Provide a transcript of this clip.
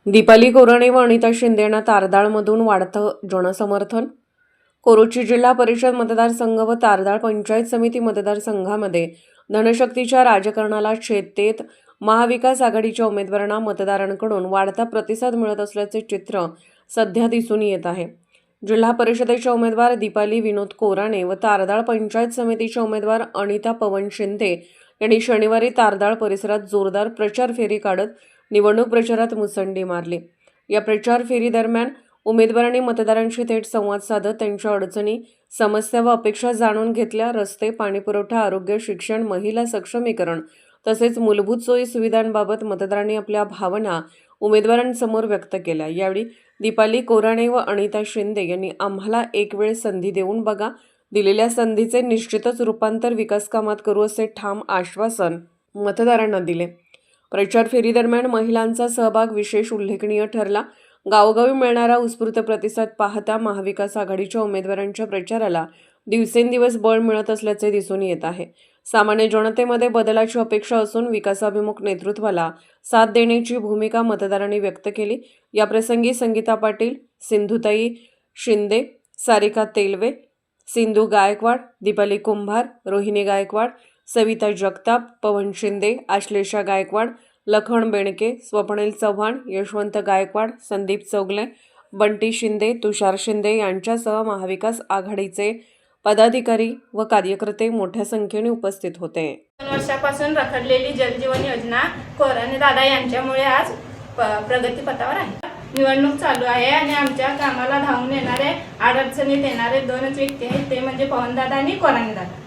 दीपाली कोराणे व अनिता शिंदे यांना तारदाळमधून वाढतं जनसमर्थन। कोरोची जिल्हा परिषद मतदारसंघ व तारदाळ पंचायत समिती मतदारसंघामध्ये धनशक्तीच्या राजकारणाला छेद देत महाविकास आघाडीच्या उमेदवारांना मतदारांकडून वाढता प्रतिसाद मिळत असल्याचे चित्र सध्या दिसून येत आहे। जिल्हा परिषदेच्या उमेदवार दीपाली विनोद कोराणे व तारदाळ पंचायत समितीच्या उमेदवार अनिता पवन शिंदे यांनी शनिवारी तारदाळ परिसरात जोरदार प्रचार फेरी काढत निवडणूक प्रचारात मुसंडी मारली। या प्रचार फेरी दरम्यान उमेदवारांनी मतदारांशी थेट संवाद साधत त्यांच्या अडचणी, समस्या व अपेक्षा जाणून घेतल्या। रस्ते, पाणीपुरवठा, आरोग्य, शिक्षण, महिला सक्षमीकरण तसेच मूलभूत सोयी सुविधांबाबत मतदारांनी आपल्या भावना उमेदवारांसमोर व्यक्त केल्या। यावेळी दीपाली कोराणे व अनिता शिंदे यांनी आम्हाला एक वेळ संधी देऊन बघा, दिलेल्या संधीचे निश्चितच रूपांतर विकास कामात करू असे ठाम आश्वासन मतदारांना दिले। प्रचार फेरी दरम्यान महिलांचा सहभाग विशेष उल्लेखनीय ठरला। गावोगावी मिळणारा उत्स्फूर्त प्रतिसाद पाहता महाविकास आघाडीच्या उमेदवारांच्या प्रचाराला दिवसेंदिवस बळ मिळत असल्याचे दिसून येत आहे। सामान्य जनतेमध्ये बदलाची अपेक्षा असून विकासाभिमुख नेतृत्वाला साथ देण्याची भूमिका मतदारांनी व्यक्त केली। याप्रसंगी संगीता पाटील, सिंधुताई शिंदे, सारिका तेलवे, सिंधू गायकवाड, दीपाली कुंभार, रोहिणी गायकवाड, सविता जगताप, पवन शिंदे, आश्लेषा गायकवाड, लखन बेणके, स्वप्नील चव्हाण, यशवंत गायकवाड, संदीप चौगले, बंटी शिंदे, तुषार शिंदे यांच्यासह महाविकास आघाडीचे पदाधिकारी व कार्यकर्ते मोठ्या संख्येने उपस्थित होते। 2 वर्षापासून रखडलेली जलजीवन योजना कोराणे दादा यांच्यामुळे आज प्रगतीपथावर आहे। निवडणूक चालू आहे आणि आमच्या कामाला धावून येणारे, अडचणीत येणारे 2च व्यक्ती आहेत, ते म्हणजे पवनदादा आणि कोराणे दादा।